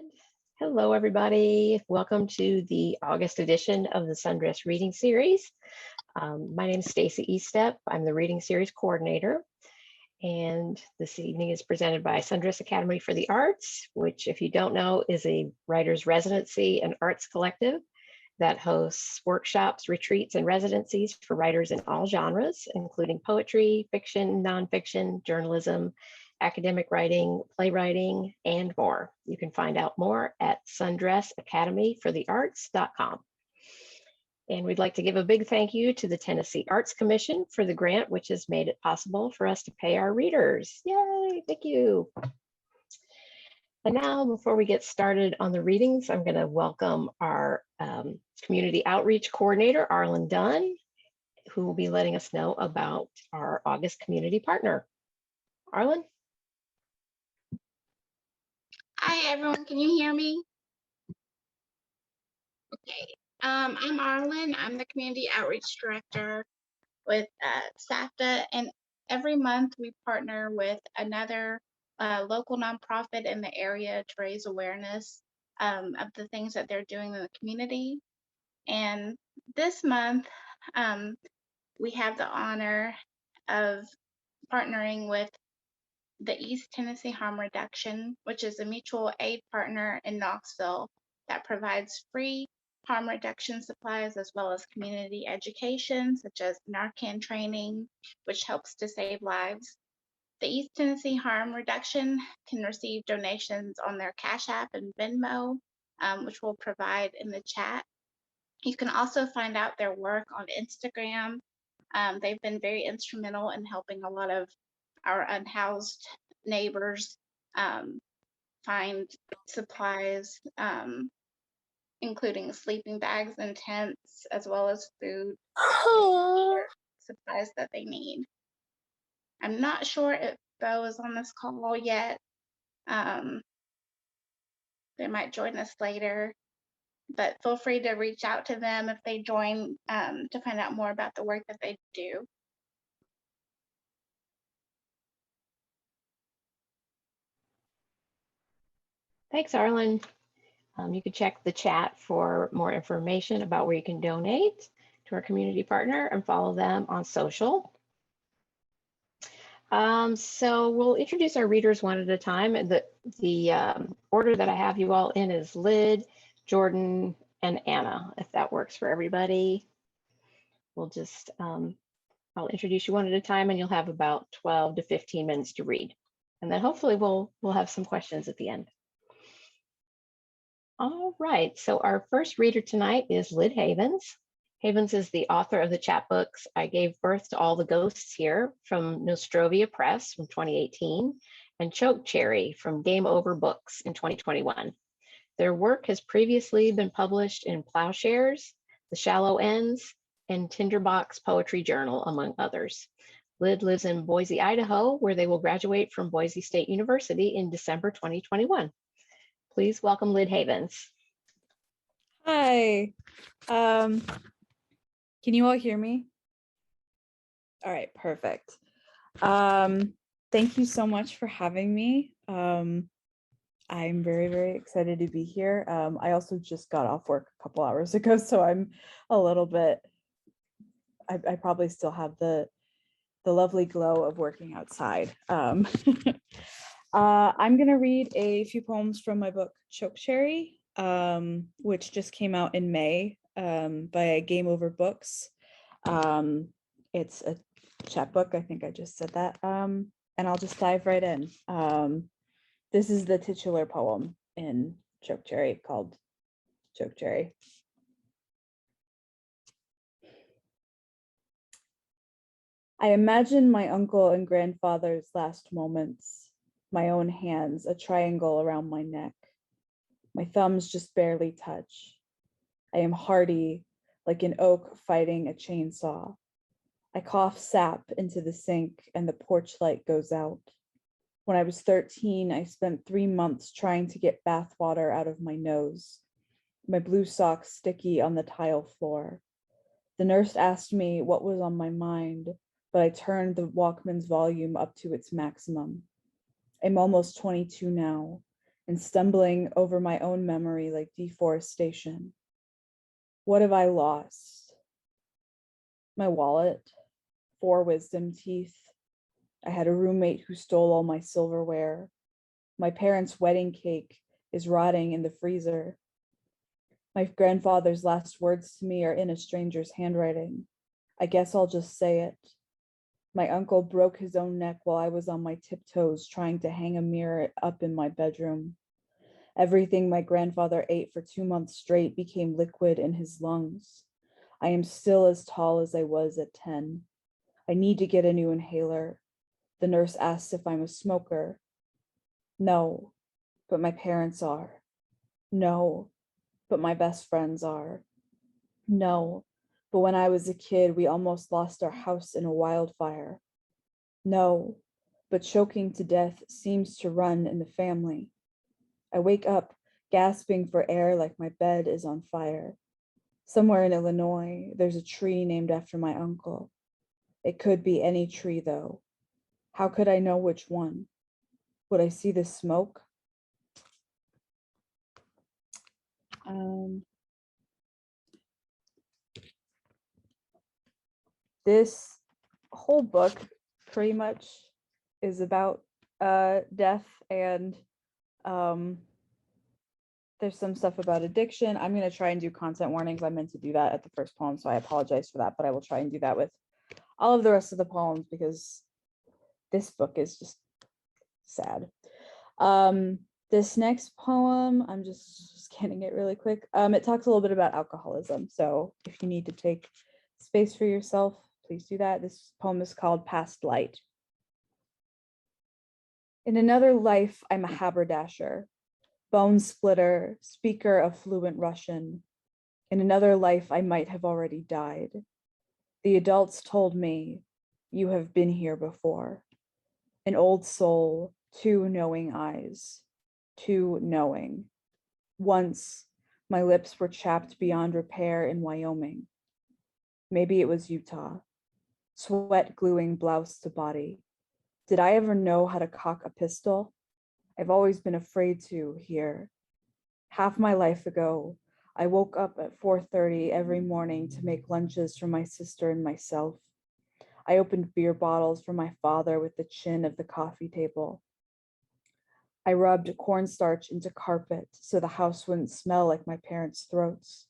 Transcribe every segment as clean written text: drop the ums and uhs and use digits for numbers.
And hello, everybody. Welcome to the August edition of the Sundress reading series. My name is Stacy Estep. I'm the reading series coordinator. And this evening is presented by Sundress Academy for the Arts, which, if you don't know, is a writer's residency and arts collective that hosts workshops, retreats, and residencies for writers in all genres, including poetry, fiction, nonfiction, journalism, academic writing, playwriting, and more. You can find out more at sundressacademyforthearts.com. And we'd like to give a big thank you to the Tennessee Arts Commission for the grant, which has made it possible for us to pay our readers. Yay, thank you. And now, before we get started on the readings, I'm going to welcome our community outreach coordinator, Arlen Dunn, who will be letting us know about our August community partner. Arlen? Hi, everyone. Can you hear me? Okay. I'm Arlen. I'm the Community Outreach Director with SAFTA, and every month we partner with another local nonprofit in the area to raise awareness of the things that they're doing in the community. And this month, we have the honor of partnering with the East Tennessee Harm Reduction, which is a mutual aid partner in Knoxville that provides free harm reduction supplies as well as community education, such as Narcan training, which helps to save lives. The East Tennessee Harm Reduction can receive donations on their Cash App and Venmo, which we'll provide in the chat. You can also find out their work on Instagram. They've been very instrumental in helping a lot of our unhoused neighbors find supplies, including sleeping bags and tents, as well as food supplies that they need. I'm not sure if Bo is on this call yet. They might join us later, but feel free to reach out to them if they join to find out more about the work that they do. Thanks, Arlen. You can check the chat for more information about where you can donate to our community partner and follow them on social. So we'll introduce our readers one at a time. And the order that I have you all in is Lyd, Jordan, and Anna, if that works for everybody. We'll just, I'll introduce you one at a time and you'll have about 12 to 15 minutes to read. And then hopefully we'll have some questions at the end. All right, so our first reader tonight is Lyd Havens. Havens is the author of the chapbooks I Gave Birth to All the Ghosts Here from Nostrovia Press from 2018 and Chokecherry from Game Over Books in 2021. Their work has previously been published in Ploughshares, The Shallow Ends, and Tinderbox Poetry Journal, among others. Lyd lives in Boise, Idaho, where they will graduate from Boise State University in December 2021. Please welcome Lyd Havens. Hi. Can you all hear me? All right, perfect. Thank you so much for having me. I'm very, very excited to be here. I also just got off work a couple hours ago, so I'm a little bit, I probably still have the lovely glow of working outside. I'm gonna read a few poems from my book, Chokecherry, which just came out in May by Game Over Books. It's a chapbook, I think I just said that, and I'll just dive right in. This is the titular poem in Chokecherry called Chokecherry. I imagine my uncle and grandfather's last moments, my own hands, a triangle around my neck. My thumbs just barely touch. I am hardy, like an oak fighting a chainsaw. I cough sap into the sink and the porch light goes out. When I was 13, I spent 3 months trying to get bath water out of my nose. My blue socks sticky on the tile floor. The nurse asked me what was on my mind, but I turned the Walkman's volume up to its maximum. I'm almost 22 now, and stumbling over my own memory like deforestation. What have I lost? My wallet, 4 wisdom teeth. I had a roommate who stole all my silverware. My parents' wedding cake is rotting in the freezer. My grandfather's last words to me are in a stranger's handwriting. I guess I'll just say it. My uncle broke his own neck while I was on my tiptoes trying to hang a mirror up in my bedroom. Everything my grandfather ate for 2 months straight became liquid in his lungs. I am still as tall as I was at 10. I need to get a new inhaler. The nurse asked if I'm a smoker. No, but my parents are. No, but my best friends are. No, but when I was a kid, we almost lost our house in a wildfire. No, but choking to death seems to run in the family. I wake up gasping for air like my bed is on fire. Somewhere in Illinois, there's a tree named after my uncle. It could be any tree, though. How could I know which one? Would I see the smoke? This whole book pretty much is about death, and there's some stuff about addiction. I'm going to try and do content warnings. I meant to do that at the first poem, so I apologize for that, but I will try and do that with all of the rest of the poems because this book is just sad. This next poem, I'm just scanning it really quick. It talks a little bit about alcoholism. So if you need to take space for yourself, please do that. This poem is called Past Light. In another life, I'm a haberdasher, bone splitter, speaker of fluent Russian. In another life, I might have already died. The adults told me, you have been here before. An old soul, 2 knowing eyes, 2 knowing. Once, my lips were chapped beyond repair in Wyoming. Maybe it was Utah. Sweat gluing blouse to body. Did I ever know how to cock a pistol? I've always been afraid to here. Half my life ago, I woke up at 4:30 every morning to make lunches for my sister and myself. I opened beer bottles for my father with the chin of the coffee table. I rubbed cornstarch into carpet so the house wouldn't smell like my parents' throats.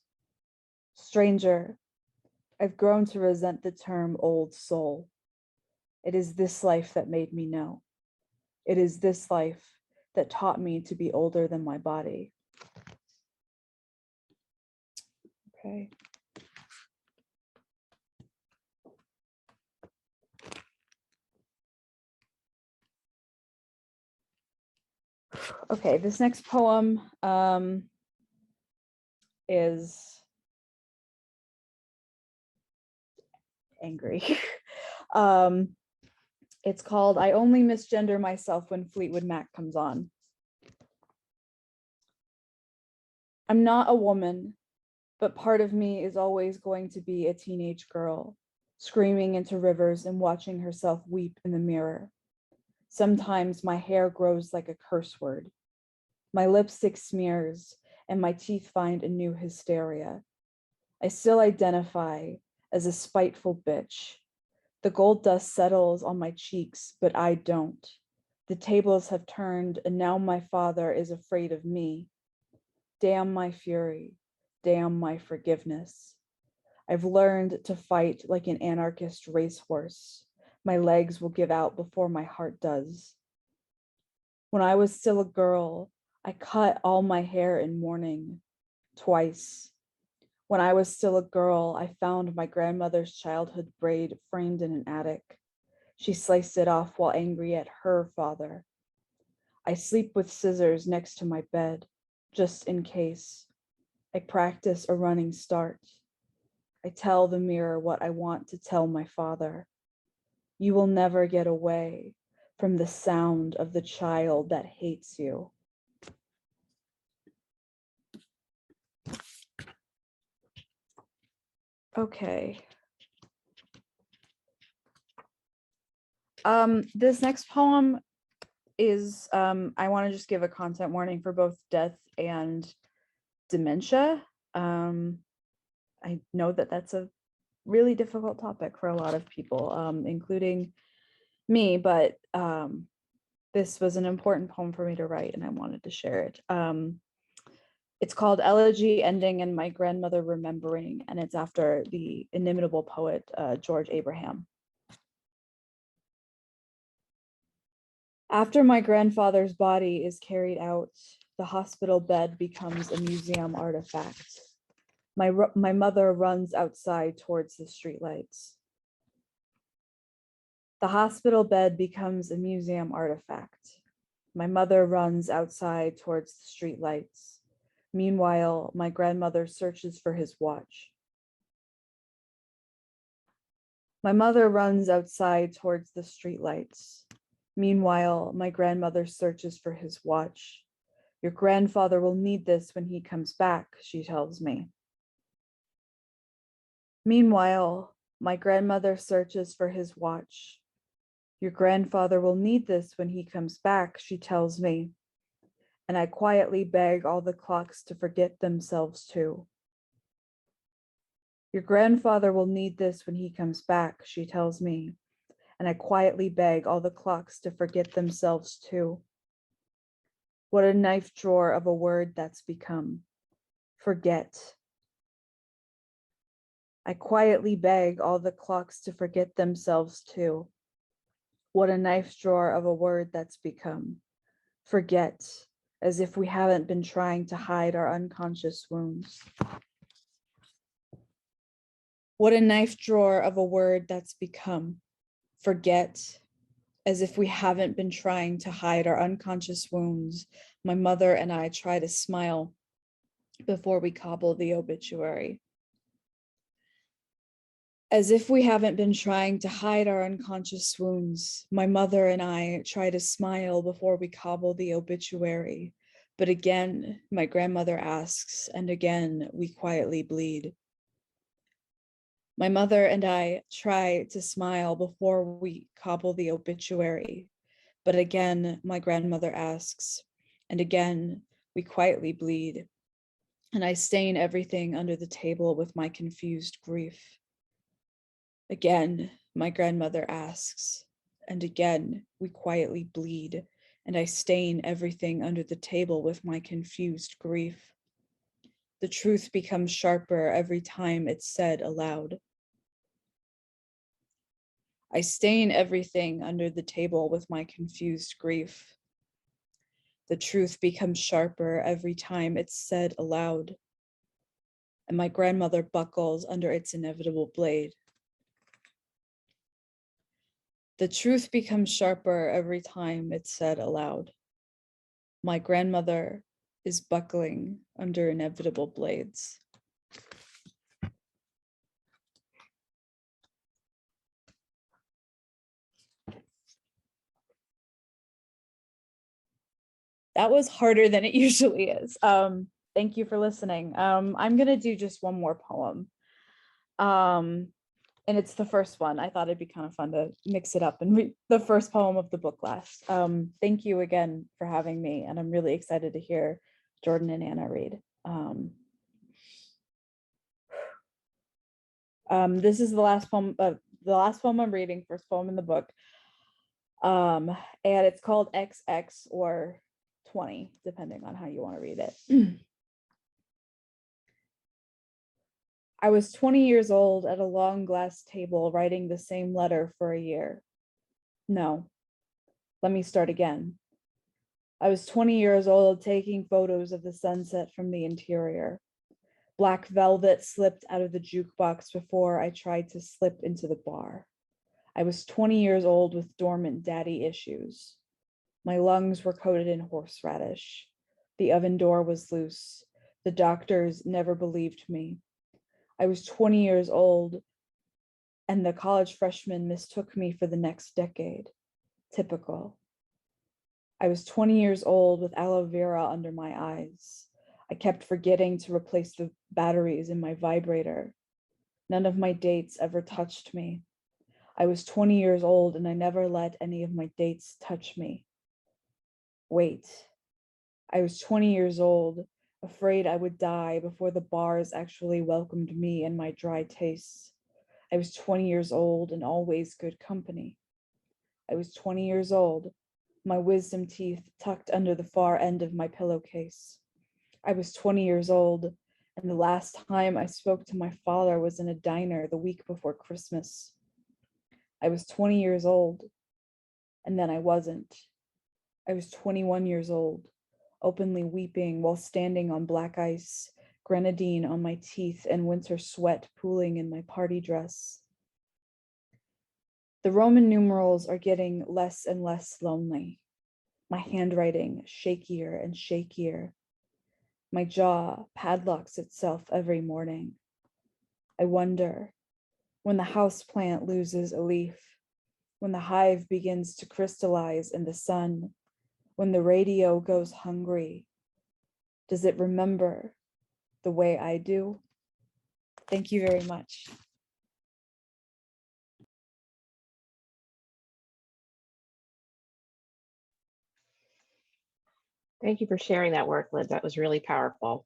Stranger, I've grown to resent the term old soul. It is this life that made me know. It is this life that taught me to be older than my body. Okay. Okay, this next poem is angry. It's called I Only Misgender Myself When Fleetwood Mac Comes On. I'm not a woman, but part of me is always going to be a teenage girl, screaming into rivers and watching herself weep in the mirror. Sometimes my hair grows like a curse word. My lipstick smears and my teeth find a new hysteria. I still identify as a spiteful bitch. The gold dust settles on my cheeks, but I don't. The tables have turned, and now my father is afraid of me. Damn my fury, damn my forgiveness. I've learned to fight like an anarchist racehorse. My legs will give out before my heart does. When I was still a girl, I cut all my hair in mourning, twice. When I was still a girl, I found my grandmother's childhood braid framed in an attic. She sliced it off while angry at her father. I sleep with scissors next to my bed, just in case. I practice a running start. I tell the mirror what I want to tell my father. You will never get away from the sound of the child that hates you. Okay. This next poem is, I want to just give a content warning for both death and dementia. I know that that's a really difficult topic for a lot of people, including me, but this was an important poem for me to write and I wanted to share it. It's called Elegy Ending and My Grandmother Remembering, and it's after the inimitable poet George Abraham. After my grandfather's body is carried out, the hospital bed becomes a museum artifact. My mother runs outside towards the streetlights. The hospital bed becomes a museum artifact. My mother runs outside towards the streetlights. Meanwhile, my grandmother searches for his watch. My mother runs outside towards the streetlights. Meanwhile, my grandmother searches for his watch. Your grandfather will need this when he comes back, she tells me. Meanwhile, my grandmother searches for his watch. Your grandfather will need this when he comes back, she tells me. And I quietly beg all the clocks to forget themselves too. Your grandfather will need this when he comes back, she tells me. And I quietly beg all the clocks to forget themselves too. What a knife drawer of a word that's become. Forget. I quietly beg all the clocks to forget themselves too. What a knife drawer of a word that's become. Forget, as if we haven't been trying to hide our unconscious wounds. What a knife drawer of a word that's become. Forget, as if we haven't been trying to hide our unconscious wounds. My mother and I try to smile before we cobble the obituary. As if we haven't been trying to hide our unconscious wounds, my mother and I try to smile before we cobble the obituary. But again, my grandmother asks, and again, we quietly bleed. My mother and I try to smile before we cobble the obituary. But again, my grandmother asks, and again, we quietly bleed. And I stain everything under the table with my confused grief. Again, my grandmother asks, and again, we quietly bleed, and I stain everything under the table with my confused grief. The truth becomes sharper every time it's said aloud. I stain everything under the table with my confused grief. The truth becomes sharper every time it's said aloud, and my grandmother buckles under its inevitable blade. The truth becomes sharper every time it's said aloud. My grandmother is buckling under inevitable blades. That was harder than it usually is. Thank you for listening. I'm gonna do just one more poem. And it's the first one. I thought it'd be kind of fun to mix it up and read the first poem of the book last. Thank you again for having me, and I'm really excited to hear Jordan and Anna read. This is the last poem I'm reading, first poem in the book. And it's called XX or 20, depending on how you want to read it. I was 20 years old at a long glass table writing the same letter for a year. No, let me start again. I was 20 years old taking photos of the sunset from the interior. Black velvet slipped out of the jukebox before I tried to slip into the bar. I was 20 years old with dormant daddy issues. My lungs were coated in horseradish. The oven door was loose. The doctors never believed me. I was 20 years old, and the college freshmen mistook me for the next decade. Typical. I was 20 years old with aloe vera under my eyes. I kept forgetting to replace the batteries in my vibrator. None of my dates ever touched me. I was 20 years old and I never let any of my dates touch me. Wait, I was 20 years old, afraid I would die before the bars actually welcomed me and my dry tastes. I was 20 years old and always good company. I was 20 years old, my wisdom teeth tucked under the far end of my pillowcase. I was 20 years old, and the last time I spoke to my father was in a diner the week before Christmas. I was 20 years old, and then I wasn't. I was 21 years old, openly weeping while standing on black ice, grenadine on my teeth and winter sweat pooling in my party dress. The Roman numerals are getting less and less lonely. My handwriting shakier and shakier. My jaw padlocks itself every morning. I wonder, when the houseplant loses a leaf, when the hive begins to crystallize in the sun, when the radio goes hungry, does it remember the way I do? Thank you very much. Thank you for sharing that work, Lyd. That was really powerful.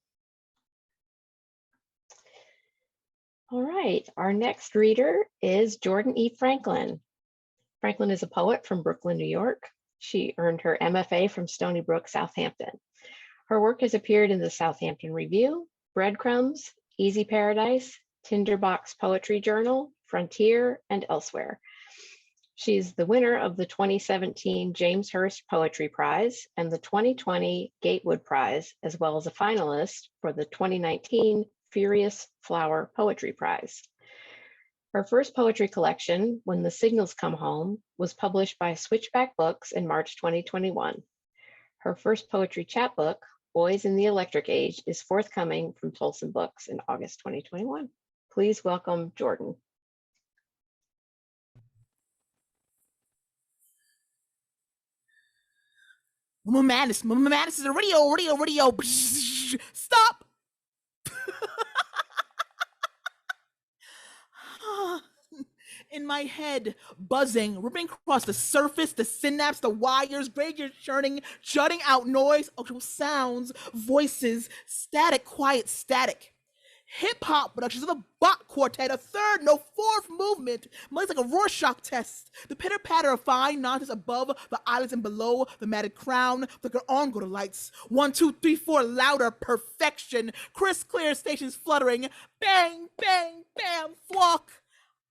All right, our next reader is Jordan E. Franklin. Franklin is a poet from Brooklyn, New York. She earned her MFA from Stony Brook, Southampton. Her work has appeared in the Southampton Review, Breadcrumbs, Easy Paradise, Tinderbox Poetry Journal, Frontier, and elsewhere. She's the winner of the 2017 James Hearst Poetry Prize and the 2020 Gatewood Prize, as well as a finalist for the 2019 Furious Flower Poetry Prize. Her first poetry collection, When the Signals Come Home, was published by Switchback Books in March 2021. Her first poetry chapbook, Boys in the Electric Age, is forthcoming from Tolsun Books in August 2021. Please welcome Jordan. Mama Madness is a radio. Stop. In my head, buzzing, ripping across the surface, the synapse, the wires, graveyard churning, shutting out noise, actual sounds, voices, static, quiet, static. Hip-hop productions of the Bach Quartet, a third, no fourth movement, much like a Rorschach test. The pitter-patter of fine nonsense above the eyelids and below the matted crown, flicker on go the lights. 1, 2, 3, 4, louder, perfection. Crisp, clear stations fluttering. Bang, bang, bam, flock.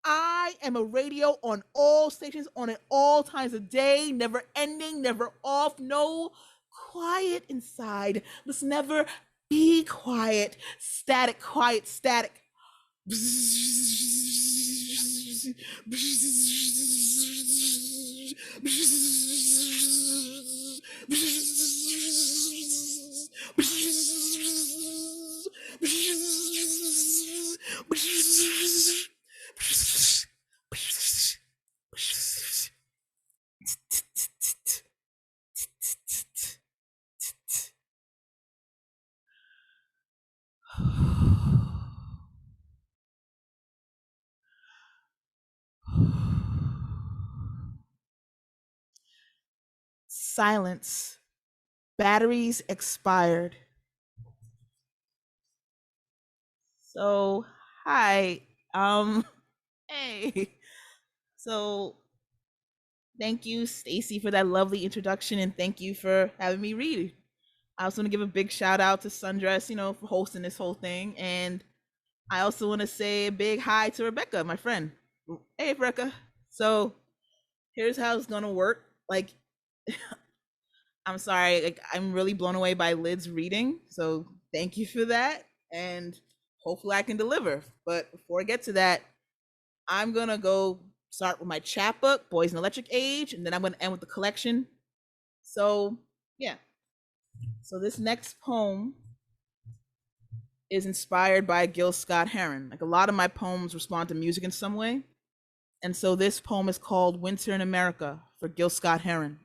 I am a radio on all stations, on at all times of day, never ending, never off, no quiet inside. Let's never be quiet. Static, quiet, static. Silence. Batteries expired. So, hi. Hey. So, thank you, Stacy, for that lovely introduction, and thank you for having me read. I also want to give a big shout out to Sundress, for hosting this whole thing, and I also want to say a big hi to Rebecca, my friend. Hey, Rebecca. So, here's how it's gonna work. Like, I'm sorry, like I'm really blown away by Lyd's reading, so thank you for that, and hopefully I can deliver. But before I get to that, I'm gonna go start with my chapbook, Boys in the Electric Age, and then I'm gonna end with the collection. So yeah. So this next poem is inspired by Gil Scott-Heron. Like a lot of my poems respond to music in some way. And so this poem is called Winter in America for Gil Scott-Heron.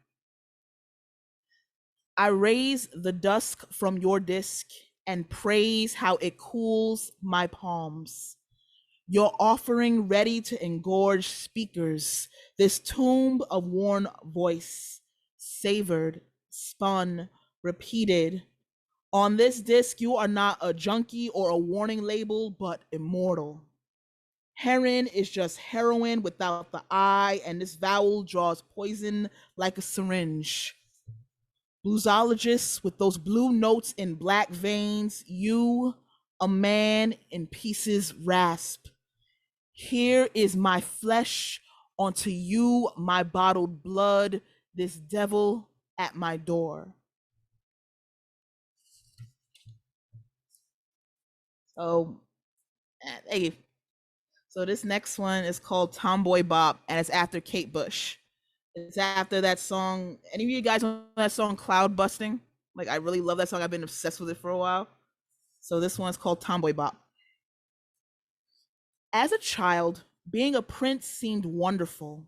I raise the dusk from your disk and praise how it cools my palms. Your offering ready to engorge speakers, this tomb of worn voice, savored spun, repeated. On this disc, you are not a junkie or a warning label, but immortal. Heron is just heroin without the I, and this vowel draws poison like a syringe. Bluesologists with those blue notes in black veins, you, a man in pieces rasp. Here is my flesh, onto you my bottled blood, this devil at my door. So, hey, so this next one is called Tomboy Bop, and it's after Kate Bush. It's after that song. Any of you guys know that song Cloud Busting? Like, I really love that song. I've been obsessed with it for a while. So this one's called Tomboy Bop. As a child, being a prince seemed wonderful.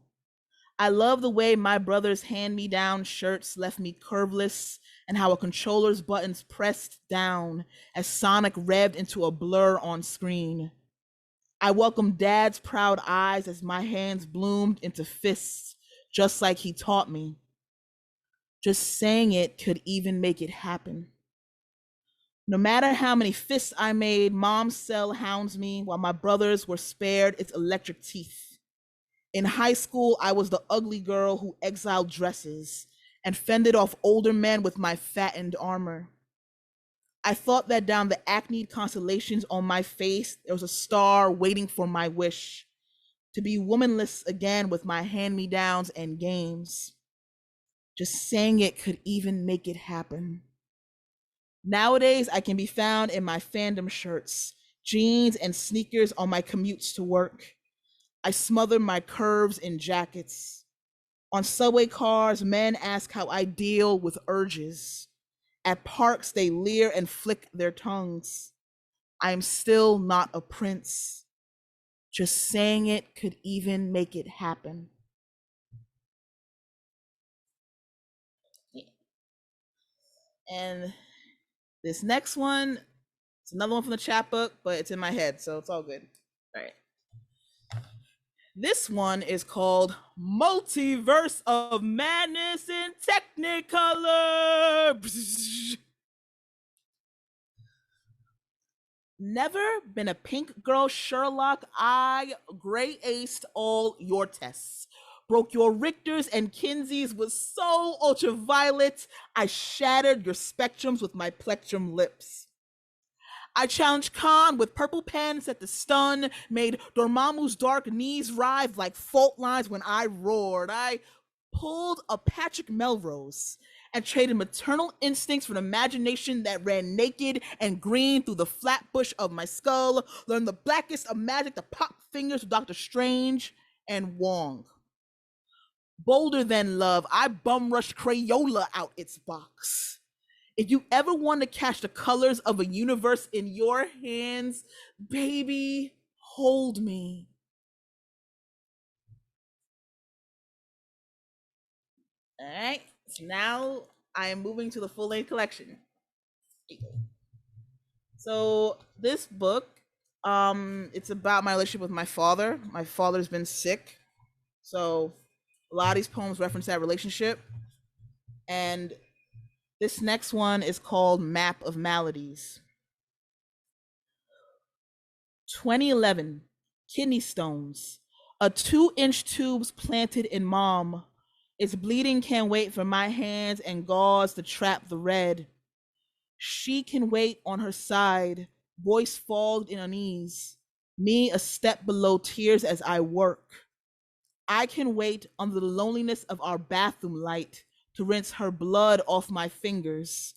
I love the way my brother's hand-me-down shirts left me curveless, and how a controller's buttons pressed down as Sonic revved into a blur on screen. I welcomed Dad's proud eyes as my hands bloomed into fists, just like he taught me. Just saying it could even make it happen. No matter how many fists I made, Mom's cell hounds me while my brothers were spared its electric teeth. In high school, I was the ugly girl who exiled dresses and fended off older men with my fattened armor. I thought that down the acne constellations on my face, there was a star waiting for my wish to be womanless again with my hand-me-downs and games. Just saying it could even make it happen. Nowadays, I can be found in my fandom shirts, jeans, and sneakers on my commutes to work. I smother my curves in jackets. On subway cars, men ask how I deal with urges. At parks, they leer and flick their tongues. I am still not a prince. Just saying it could even make it happen. And this next one, it's another one from the chapbook, but it's in my head, so it's all good. All right. This one is called Multiverse of Madness in Technicolor. Never been a pink girl Sherlock. I gray aced all your tests. Broke your Richters and Kinseys with so ultraviolet. I shattered your spectrums with my plectrum lips. I challenged Khan with purple pens at the stun, made Dormammu's dark knees writhe like fault lines when I roared. I pulled a Patrick Melrose and traded maternal instincts for an imagination that ran naked and green through the flat bush of my skull, learned the blackest of magic to pop fingers with Dr. Strange and Wong. Bolder than love, I bum rushed Crayola out its box. If you ever want to catch the colors of a universe in your hands, baby, hold me. All right, so now I am moving to the full-length collection. So this book, it's about my relationship with my father. My father's been sick, so a lot of these poems reference that relationship. And this next one is called Map of Maladies. 2011, kidney stones. A 2-inch tube's planted in mom. Its bleeding can't wait for my hands and gauze to trap the red. She can wait on her side, voice fogged in unease. Me a step below tears as I work. I can wait under the loneliness of our bathroom light to rinse her blood off my fingers.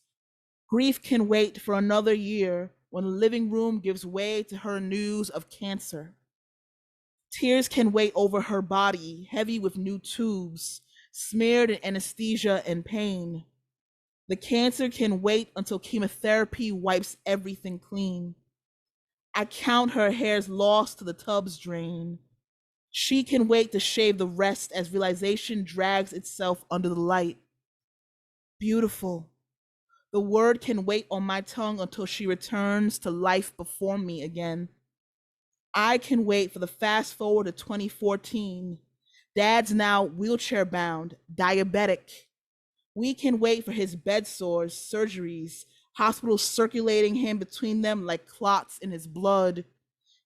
Grief can wait for another year when the living room gives way to her news of cancer. Tears can wait over her body, heavy with new tubes, smeared in anesthesia and pain. The cancer can wait until chemotherapy wipes everything clean. I count her hairs lost to the tub's drain. She can wait to shave the rest as realization drags itself under the light. Beautiful. The word can wait on my tongue until she returns to life before me again. I can wait for the fast forward to 2014. Dad's now wheelchair bound, diabetic. We can wait for his bed sores, surgeries, hospitals circulating him between them like clots in his blood.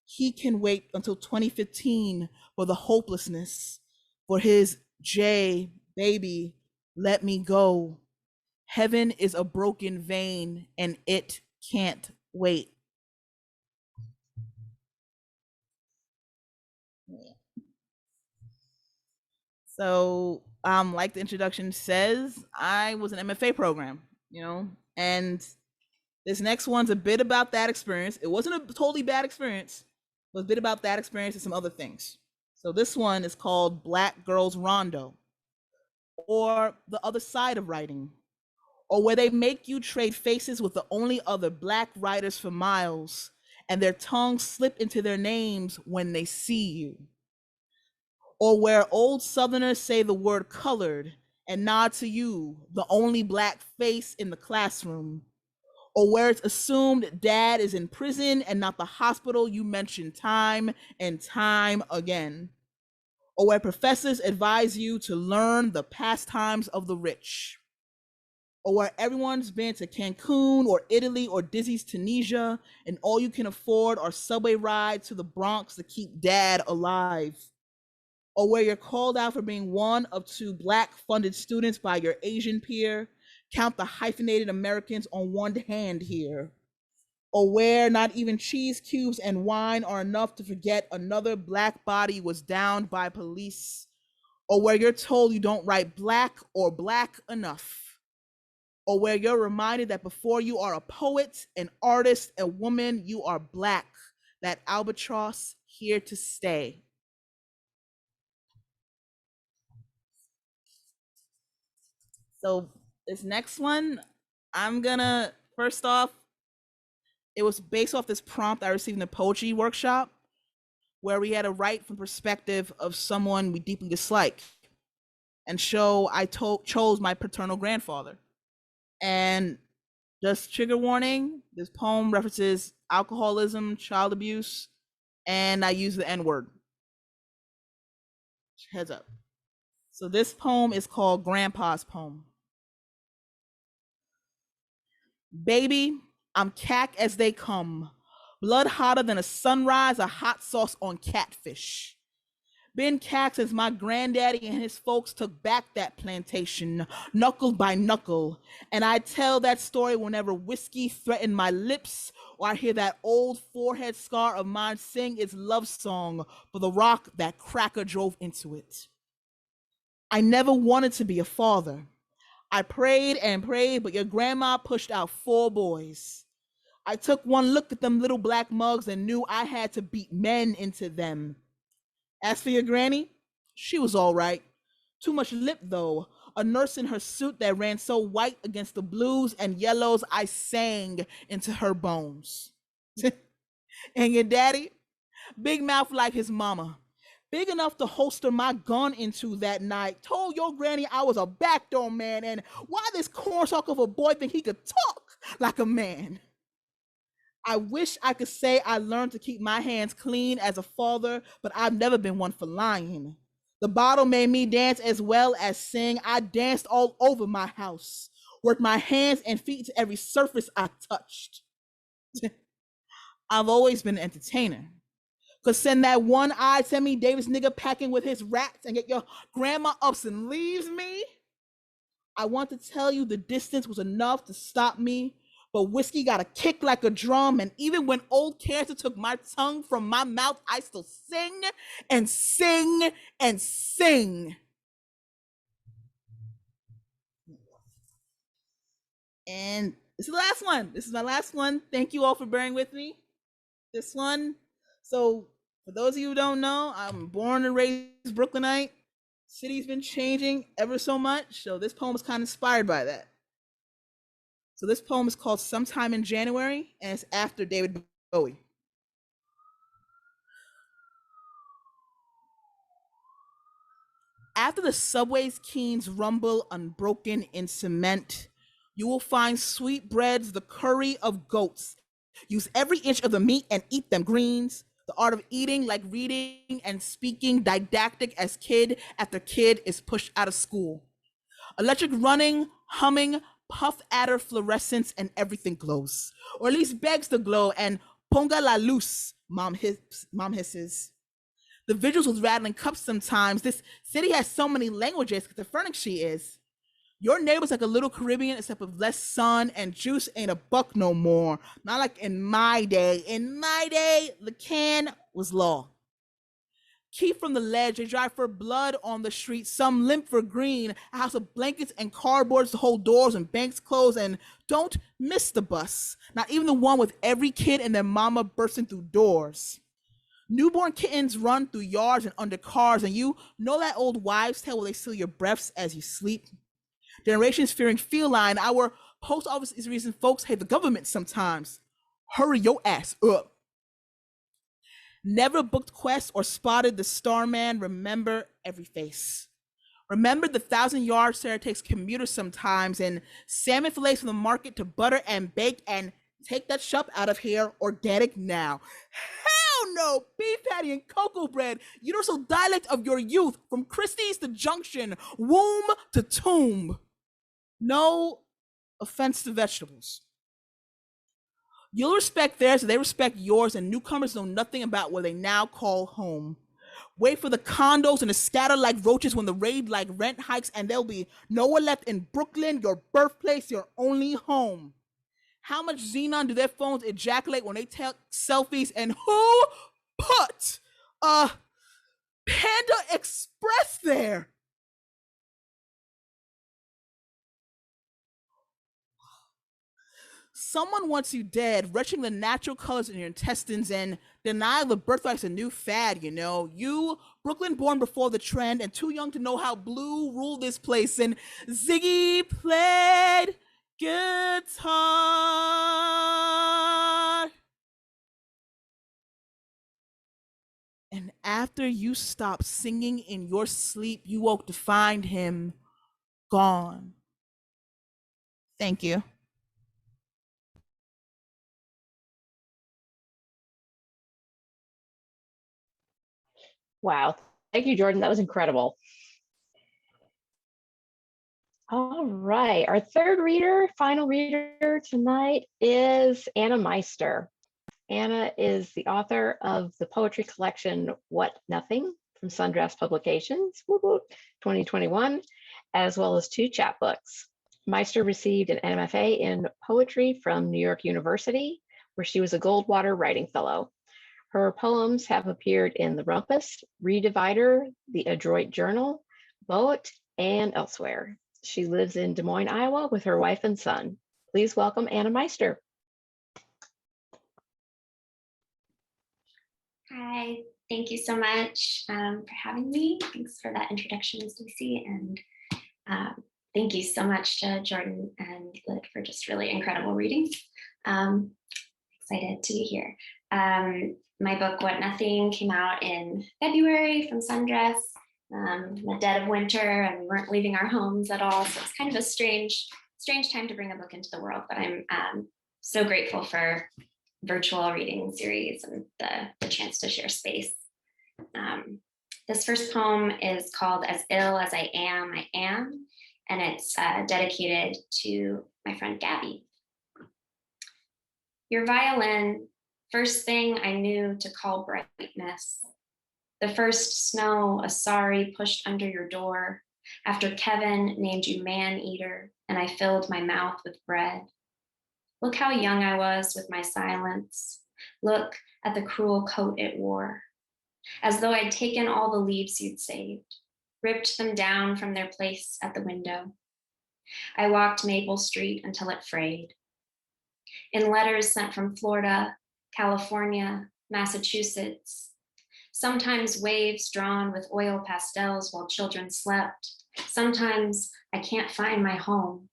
He can wait until 2015 for the hopelessness, for his J, baby, let me go. Heaven is a broken vein and it can't wait. So, like the introduction says, I was an MFA program, and this next one's a bit about that experience. It wasn't a totally bad experience, but a bit about that experience and some other things. So this one is called Black Girls Rondo, or The Other Side of Writing, or where they make you trade faces with the only other Black writers for miles, and their tongues slip into their names when they see you. Or where old Southerners say the word colored and nod to you, the only Black face in the classroom. Or where it's assumed dad is in prison and not the hospital you mention time and time again. Or where professors advise you to learn the pastimes of the rich. Or where everyone's been to Cancun or Italy or Disney's Tunisia, and all you can afford are subway rides to the Bronx to keep dad alive. Or where you're called out for being one of 2 Black funded students by your Asian peer, count the hyphenated Americans on one hand here. Or where not even cheese cubes and wine are enough to forget another Black body was downed by police. Or where you're told you don't write Black or Black enough. Or where you're reminded that before you are a poet, an artist, a woman, you are Black, that albatross here to stay. So this next one, I'm gonna, first off, it was based off this prompt I received in the poetry workshop, where we had to write from perspective of someone we deeply dislike. And so I chose my paternal grandfather. And just trigger warning, this poem references alcoholism, child abuse, and I use the N-word. Heads up. So this poem is called Grandpa's Poem. Baby, I'm cack as they come, blood hotter than a sunrise of hot sauce on catfish. Been cack since my granddaddy and his folks took back that plantation, knuckle by knuckle, and I tell that story whenever whiskey threatened my lips, or I hear that old forehead scar of mine sing its love song for the rock that cracker drove into it. I never wanted to be a father. I prayed and prayed, but your grandma pushed out 4 boys. I took one look at them little Black mugs and knew I had to beat men into them. As for your granny, she was all right. Too much lip, though. A nurse in her suit that ran so white against the blues and yellows, I sang into her bones. And your daddy, big mouth like his mama, big enough to holster my gun into that night, told your granny I was a backdoor man, and why this cornstalk of a boy think he could talk like a man. I wish I could say I learned to keep my hands clean as a father, but I've never been one for lying. The bottle made me dance as well as sing. I danced all over my house, worked my hands and feet to every surface I touched. I've always been an entertainer. Cause send that one-eyed Sammy Davis nigga packing with his rats and get your grandma ups and leaves me. I want to tell you the distance was enough to stop me, but whiskey got a kick like a drum, and even when old cancer took my tongue from my mouth, I still sing and sing and sing. And this is the last one. This is my last one. Thank you all for bearing with me. This one. So for those of you who don't know, I'm born and raised Brooklynite. City's been changing ever so much. So this poem is kind of inspired by that. So this poem is called Sometime in January, and it's after David Bowie. After the subway's keens rumble unbroken in cement, you will find sweetbreads, the curry of goats. Use every inch of the meat and eat them greens. The art of eating like reading and speaking didactic as kid after kid is pushed out of school. Electric running, humming puff adder fluorescence and everything glows, or at least begs to glow, and ponga la luz, mom hisses. The vigils with rattling cups sometimes. This city has so many languages, the furnish she is. Your neighbor's like a little Caribbean, except with less sun, and juice ain't a buck no more. Not like in my day. In my day, the can was law. Keep from the ledge, they drive for blood on the street, some limp for green, a house of blankets and cardboards to hold doors and banks closed, and don't miss the bus, not even the one with every kid and their mama bursting through doors. Newborn kittens run through yards and under cars, and you know that old wives' tale where they steal your breaths as you sleep? Generations fearing feline, our post office is the reason folks hate the government sometimes. Hurry your ass up. Never booked quests or spotted the Starman, remember every face. Remember the 1,000-yard Sarah takes commuters sometimes, and salmon fillets from the market to butter and bake, and take that shop out of here, organic now. Hell no, beef patty and cocoa bread, universal dialect of your youth, from Christie's to Junction, womb to tomb. No offense to vegetables. You'll respect theirs, they respect yours, and newcomers know nothing about what they now call home. Wait for the condos and to scatter like roaches when the raid like rent hikes, and there'll be no one left in Brooklyn, your birthplace, your only home. How much xenon do their phones ejaculate when they take selfies, and who put a Panda Express there? Someone wants you dead, retching the natural colors in your intestines, and denial of birthright's a new fad, you know. You, Brooklyn born before the trend and too young to know how blue ruled this place, and Ziggy played guitar. And after you stopped singing in your sleep, you woke to find him gone. Thank you. Wow. Thank you, Jordan. That was incredible. All right. Our third reader, final reader tonight is Anna Meister. Anna is the author of the poetry collection What Nothing from Sundress Publications, 2021, as well as 2 chapbooks. Meister received an MFA in poetry from New York University, where she was a Goldwater Writing Fellow. Her poems have appeared in The Rumpus, Redivider, The Adroit Journal, Boat, and elsewhere. She lives in Des Moines, Iowa with her wife and son. Please welcome Anna Meister. Hi, thank you so much for having me. Thanks for that introduction, Stacey, and thank you so much to Jordan and Lyd for just really incredible reading. Excited to be here. My book, What Nothing, came out in February from Sundress, in the dead of winter, and we weren't leaving our homes at all, so it's kind of a strange time to bring a book into the world, but I'm so grateful for virtual reading series and the chance to share space. This first poem is called As Ill as I Am, and it's dedicated to my friend Gabby. Your violin, first thing I knew to call brightness. The first snow a sorry pushed under your door after Kevin named you man-eater and I filled my mouth with bread. Look how young I was with my silence. Look at the cruel coat it wore. As though I'd taken all the leaves you'd saved, ripped them down from their place at the window. I walked Maple Street until it frayed. In letters sent from Florida, California, Massachusetts, sometimes waves drawn with oil pastels while children slept. Sometimes I can't find my home.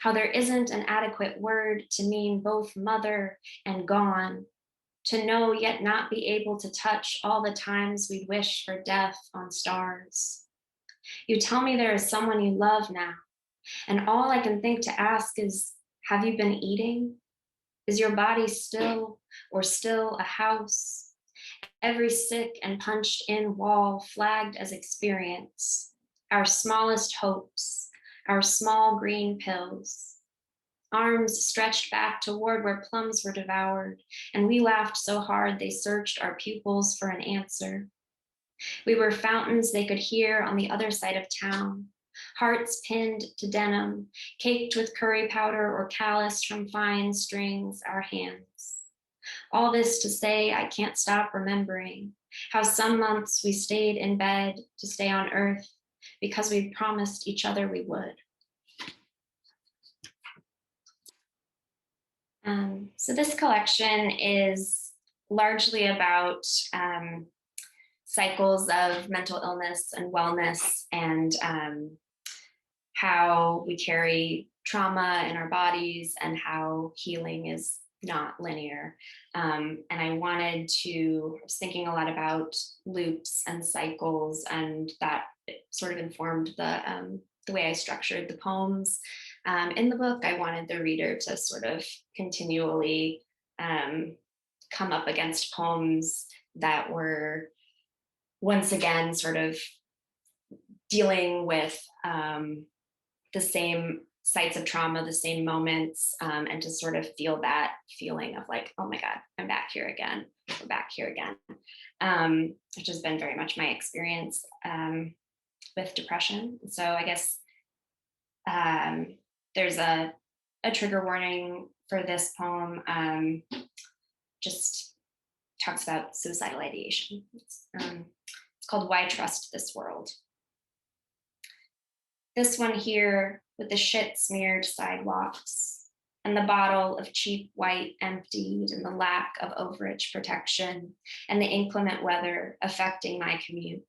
How there isn't an adequate word to mean both mother and gone, to know yet not be able to touch all the times we'd wish for death on stars. You tell me there is someone you love now, and all I can think to ask is, have you been eating? Is your body still or still a house? Every sick and punched in wall flagged as experience, our smallest hopes, our small green pills. Arms stretched back toward where plums were devoured, and we laughed so hard they searched our pupils for an answer. We were fountains they could hear on the other side of town, hearts pinned to denim, caked with curry powder or calloused from fine strings, our hands. All this to say, I can't stop remembering how some months we stayed in bed to stay on earth because we promised each other we would. So this collection is largely about cycles of mental illness and wellness, and how we carry trauma in our bodies and how healing is not linear. And I was thinking a lot about loops and cycles, and that sort of informed the way I structured the poems. In the book, I wanted the reader to sort of continually come up against poems that were once again sort of dealing with the same sites of trauma, the same moments, and to sort of feel that feeling of like, oh my God, I'm back here again, we're back here again, which has been very much my experience with depression. So I guess there's a trigger warning for this poem. Just talks about suicidal ideation. It's called Why Trust This World? This one here with the shit smeared sidewalks and the bottle of cheap white emptied and the lack of overage protection and the inclement weather affecting my commute.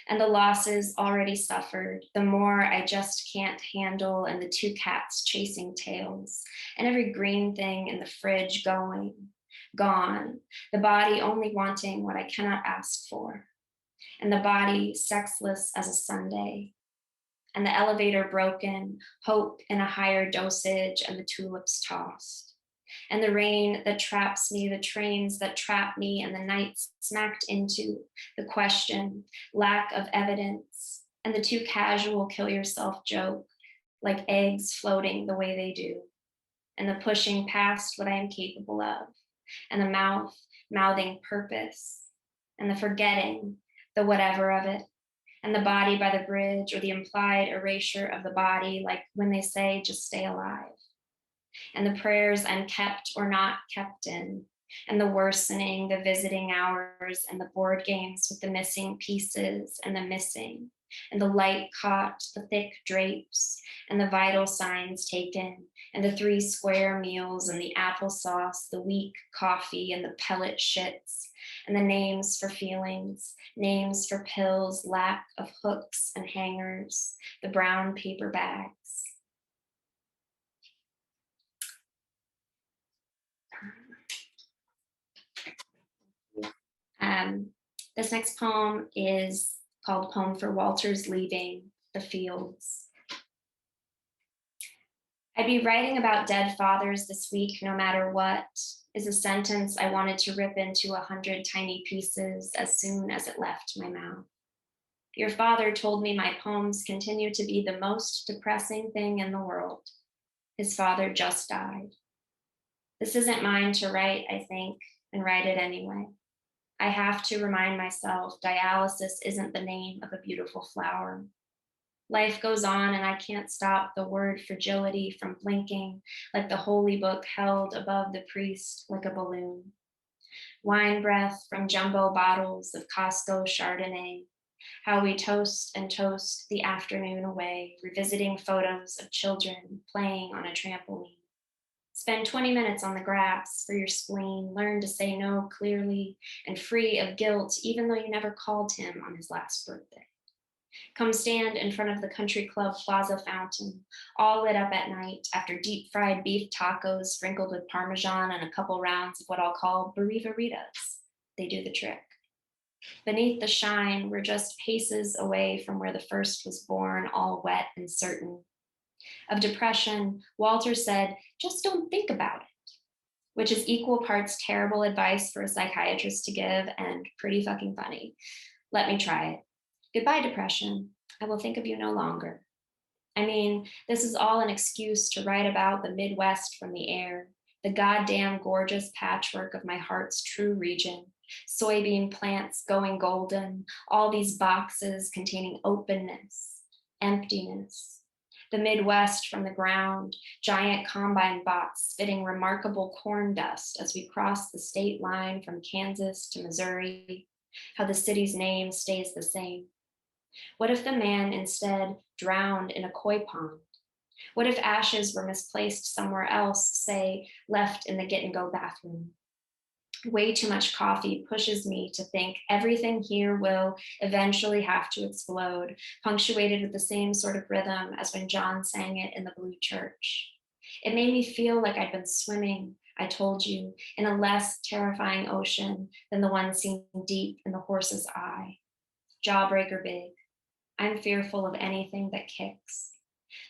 And the losses already suffered, the more I just can't handle, and the two cats chasing tails, and every green thing in the fridge gone, the body only wanting what I cannot ask for, and the body sexless as a Sunday, and the elevator broken, hope in a higher dosage, and the tulips tossed. And the rain that traps me, the trains that trap me, and the nights smacked into the question, lack of evidence, and the too casual kill yourself joke, like eggs floating the way they do, and the pushing past what I am capable of, and the mouth mouthing purpose, and the forgetting the whatever of it, and the body by the bridge, or the implied erasure of the body, like when they say, just stay alive. And the prayers I'm kept or not kept in, and the worsening, the visiting hours, and the board games with the missing pieces and the missing, and the light caught, the thick drapes, and the vital signs taken, and the 3 square meals, and the applesauce, the weak coffee, and the pellet shits, and the names for feelings, names for pills, lack of hooks and hangers, the brown paper bags. This next poem is called Poem for Walter's Leaving the Fields. I'd be writing about dead fathers this week, no matter what, is a sentence I wanted to rip into 100 tiny pieces as soon as it left my mouth. Your father told me my poems continue to be the most depressing thing in the world. His father just died. This isn't mine to write, I think, and write it anyway. I have to remind myself dialysis isn't the name of a beautiful flower. Life goes on and I can't stop the word fragility from blinking like the holy book held above the priest like a balloon. Wine breath from jumbo bottles of Costco Chardonnay. How we toast and toast the afternoon away, revisiting photos of children playing on a trampoline. Spend 20 minutes on the grass for your spleen. Learn to say no clearly and free of guilt, even though you never called him on his last birthday. Come stand in front of the country club plaza fountain, all lit up at night after deep fried beef tacos sprinkled with Parmesan and a couple rounds of what I'll call burrito-ritas. They do the trick. Beneath the shine, we're just paces away from where the first was born, all wet and certain. Of depression, Walter said, just don't think about it, which is equal parts terrible advice for a psychiatrist to give and pretty fucking funny. Let me try it. Goodbye, depression. I will think of you no longer. I mean, this is all an excuse to write about the Midwest from the air, the goddamn gorgeous patchwork of my heart's true region, soybean plants going golden, all these boxes containing openness, emptiness. The Midwest from the ground, giant combine bots spitting remarkable corn dust as we cross the state line from Kansas to Missouri, how the city's name stays the same. What if the man instead drowned in a koi pond? What if ashes were misplaced somewhere else, say, left in the get and go bathroom? Way too much coffee pushes me to think everything here will eventually have to explode, punctuated with the same sort of rhythm as when John sang it in the Blue Church. It made me feel like I'd been swimming, I told you, in a less terrifying ocean than the one seen deep in the horse's eye. Jawbreaker big. I'm fearful of anything that kicks.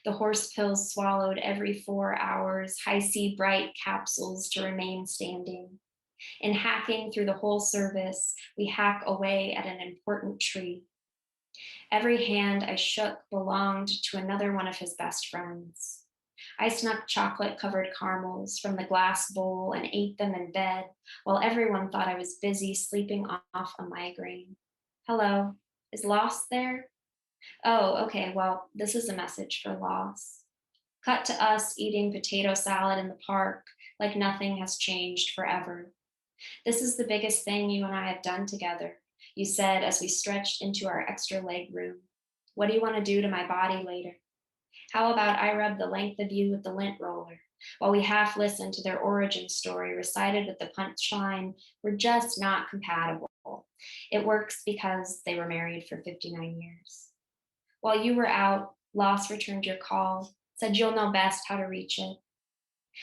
The horse pills swallowed every 4 hours, high-C bright capsules to remain standing. In hacking through the whole service, we hack away at an important tree. Every hand I shook belonged to another one of his best friends. I snuck chocolate-covered caramels from the glass bowl and ate them in bed while everyone thought I was busy sleeping off a migraine. Hello, is Loss there? Oh, okay, well, this is a message for Loss. Cut to us eating potato salad in the park like nothing has changed forever. This is the biggest thing you and I have done together, you said as we stretched into our extra leg room. What do you want to do to my body later? How about I rub the length of you with the lint roller while we half listen to their origin story recited with the punchline, we're just not compatible. It works because they were married for 59 years. While you were out, Loss returned your call, said you'll know best how to reach it.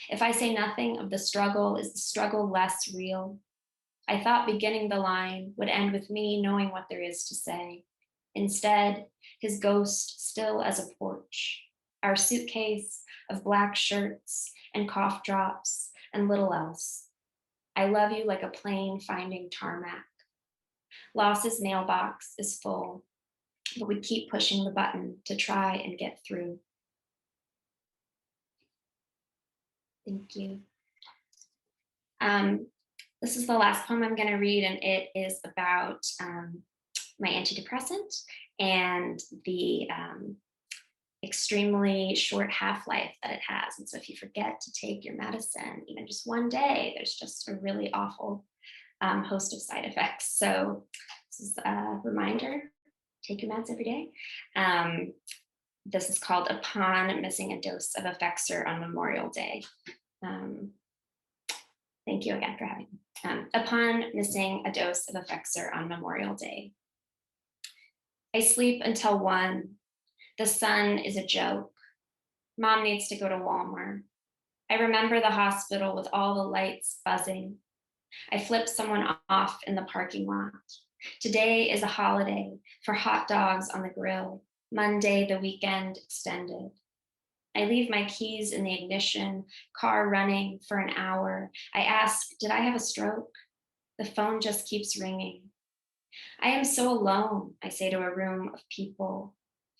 If I say nothing of the struggle, is the struggle less real? I thought beginning the line would end with me knowing what there is to say. Instead, his ghost still as a porch, our suitcase of black shirts and cough drops and little else. I love you like a plane finding tarmac. Loss's mailbox is full, but we keep pushing the button to try and get through. Thank you. This is the last poem I'm going to read, and it is about my antidepressant and the extremely short half-life that it has. And so if you forget to take your medicine, even just one day, there's just a really awful host of side effects. So this is a reminder, take your meds every day. This is called Upon Missing a Dose of Effexor on Memorial Day. Thank you again for having me. Upon missing a dose of Effexor on Memorial Day. I sleep until 1. The sun is a joke. Mom needs to go to Walmart. I remember the hospital with all the lights buzzing. I flip someone off in the parking lot. Today is a holiday for hot dogs on the grill. Monday, the weekend extended. I leave my keys in the ignition, car running for an hour. I ask, did I have a stroke? The phone just keeps ringing. I am so alone, I say to a room of people.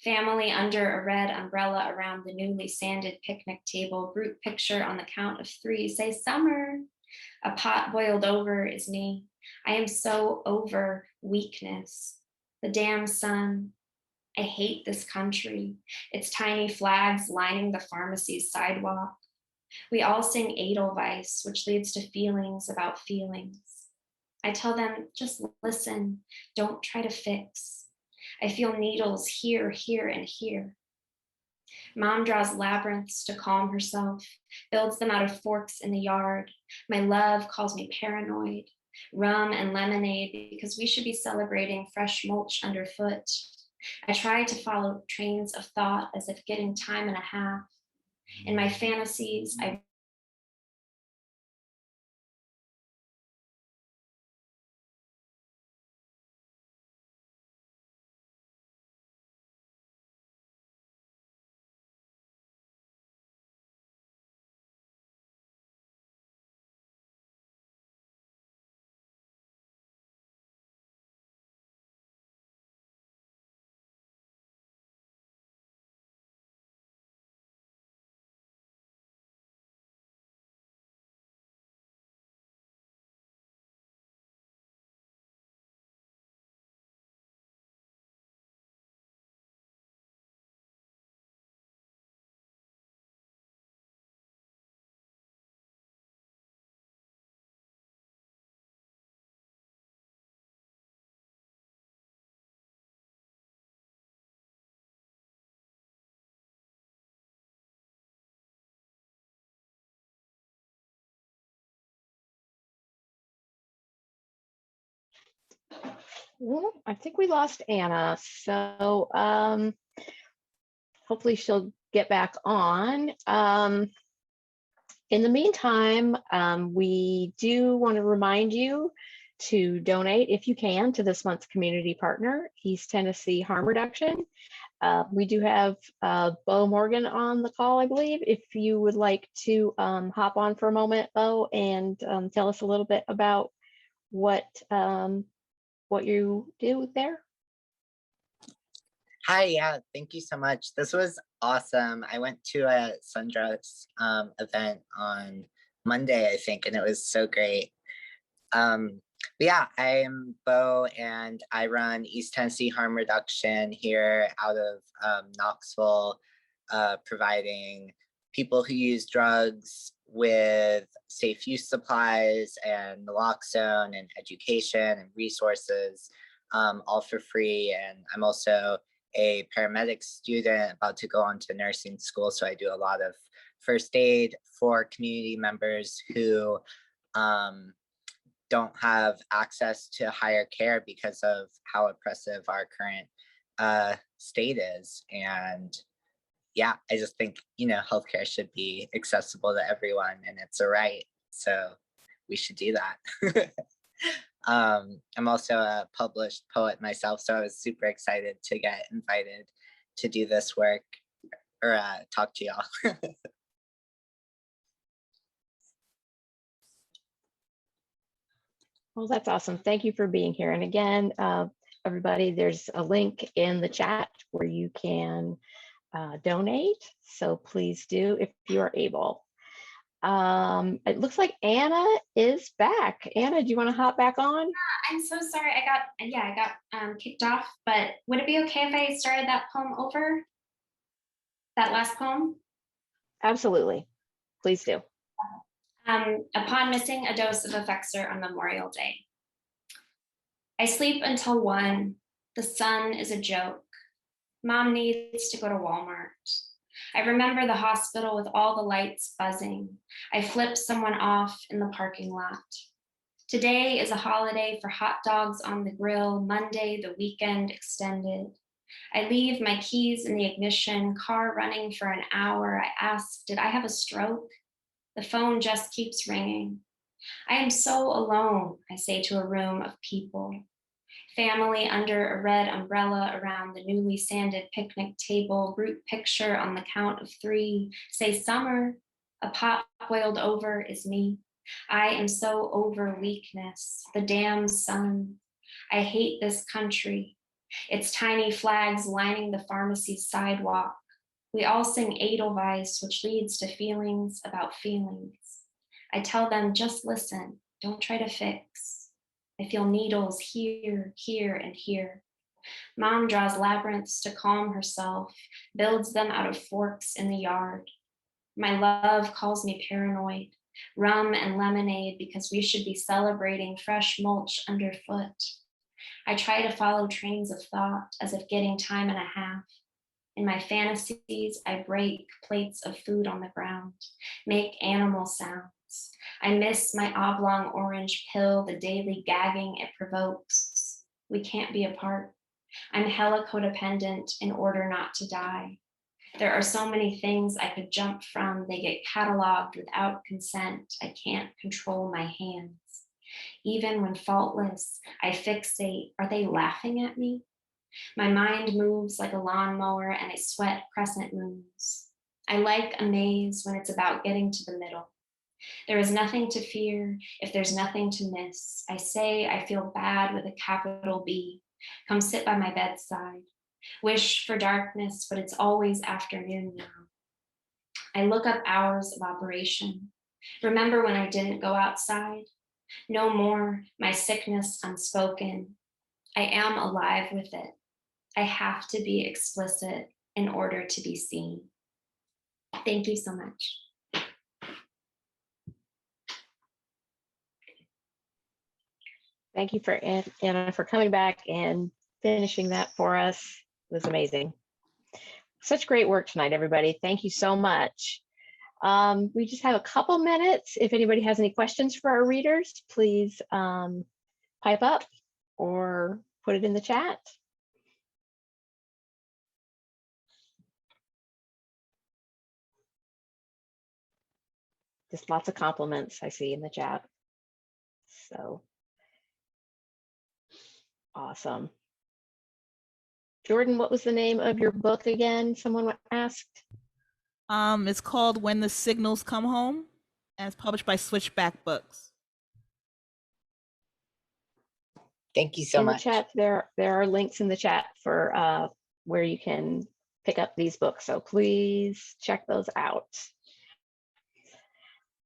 Family under a red umbrella around the newly sanded picnic table, group picture on the count of 3, say summer. A pot boiled over is me. I am so over weakness. The damn sun. I hate this country. Its tiny flags lining the pharmacy's sidewalk. We all sing Edelweiss, which leads to feelings about feelings. I tell them, just listen, don't try to fix. I feel needles here, here, and here. Mom draws labyrinths to calm herself, builds them out of forks in the yard. My love calls me paranoid. Rum and lemonade because we should be celebrating fresh mulch underfoot. I try to follow trains of thought as if getting time and a half. In my fantasies, I Well, I think we lost Anna, so hopefully she'll get back on. In the meantime, we do want to remind you to donate if you can to this month's community partner, East Tennessee Harm Reduction. We do have Bo Morgan on the call, I believe. If you would like to hop on for a moment, Bo, and tell us a little bit about what you do there. Hi, yeah, thank you so much. This was awesome. I went to a Sundress event on Monday, I think, and it was so great. But yeah, I'm Bo, and I run East Tennessee Harm Reduction here out of Knoxville, providing people who use drugs with safe use supplies and naloxone and education and resources, all for free. And I'm also a paramedic student about to go on to nursing school. So I do a lot of first aid for community members who don't have access to higher care because of how oppressive our current state is. And yeah, I just think, healthcare should be accessible to everyone, and it's a right. So we should do that. I'm also a published poet myself, so I was super excited to get invited to do this work or talk to y'all. Well, that's awesome. Thank you for being here. And again, everybody, there's a link in the chat where you can donate. So please do if you are able. It looks like Anna is back. Anna, do you want to hop back on? I'm so sorry. I got kicked off, but would it be okay if I started that poem over? That last poem? Absolutely. Please do. Upon missing a dose of Effexor on Memorial Day. I sleep until 1. The sun is a joke. Mom needs to go to Walmart. I remember the hospital with all the lights buzzing. I flip someone off in the parking lot. Today is a holiday for hot dogs on the grill. Monday, the weekend extended. I leave my keys in the ignition, car running for an hour. I ask, did I have a stroke? The phone just keeps ringing. I am so alone, I say to a room of people. Family under a red umbrella around the newly sanded picnic table, group picture on the count of 3, say summer, a pot boiled over is me. I am so over weakness, the damn sun. I hate this country. Its tiny flags lining the pharmacy's sidewalk. We all sing Edelweiss, which leads to feelings about feelings. I tell them, just listen, don't try to fix. I feel needles here, here, and here. Mom draws labyrinths to calm herself, builds them out of forks in the yard. My love calls me paranoid, rum and lemonade because we should be celebrating fresh mulch underfoot. I try to follow trains of thought as if getting time and a half. In my fantasies, I break plates of food on the ground, make animal sounds. I miss my oblong orange pill, the daily gagging it provokes. We can't be apart. I'm hella codependent in order not to die. There are so many things I could jump from. They get cataloged without consent. I can't control my hands. Even when faultless, I fixate. Are they laughing at me? My mind moves like a lawnmower and I sweat crescent moons. I like a maze when it's about getting to the middle. There is nothing to fear if there's nothing to miss. I say I feel bad with a capital B. Come sit by my bedside. Wish for darkness, but it's always afternoon now. I look up hours of operation. Remember when I didn't go outside? No more, my sickness unspoken. I am alive with it. I have to be explicit in order to be seen. Thank you so much. Thank you for Anna for coming back and finishing that for us. It was amazing. Such great work tonight, everybody. Thank you so much. We just have a couple minutes. If anybody has any questions for our readers, please pipe up or put it in the chat. Just lots of compliments I see in the chat. So awesome. Jordan, what was the name of your book again? Someone asked. It's called When the Signals Come Home, and it's published by Switchback Books. Thank you so in much. the chat, there are links in the chat for where you can pick up these books. So please check those out.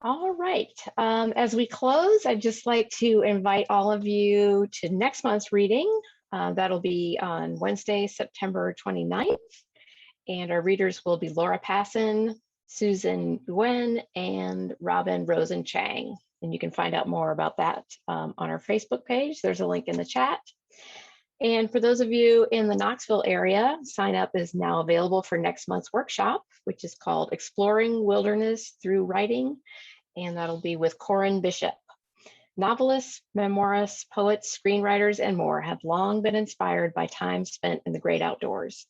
All right, as we close, I'd just like to invite all of you to next month's reading. That'll be on Wednesday, September 29th. And our readers will be Laura Passon, Susan Nguyen, and Robin Rosen Chang. And you can find out more about that on our Facebook page. There's a link in the chat. And for those of you in the Knoxville area, sign up is now available for next month's workshop, which is called Exploring Wilderness Through Writing. And that'll be with Corinne Bishop. Novelists, memoirists, poets, screenwriters, and more have long been inspired by time spent in the great outdoors.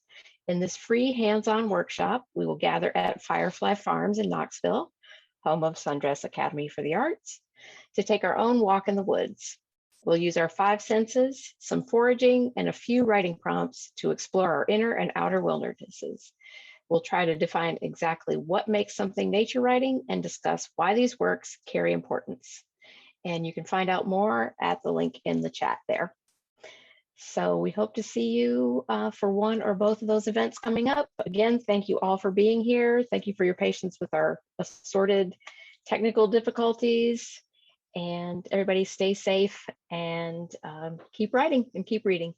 In this free hands-on workshop, we will gather at Firefly Farms in Knoxville, home of Sundress Academy for the Arts, to take our own walk in the woods. We'll use our 5 senses, some foraging, and a few writing prompts to explore our inner and outer wildernesses. We'll try to define exactly what makes something nature writing and discuss why these works carry importance. And you can find out more at the link in the chat there. So we hope to see you for one or both of those events coming up. Again, thank you all for being here. Thank you for your patience with our assorted technical difficulties. And everybody stay safe and keep writing and keep reading.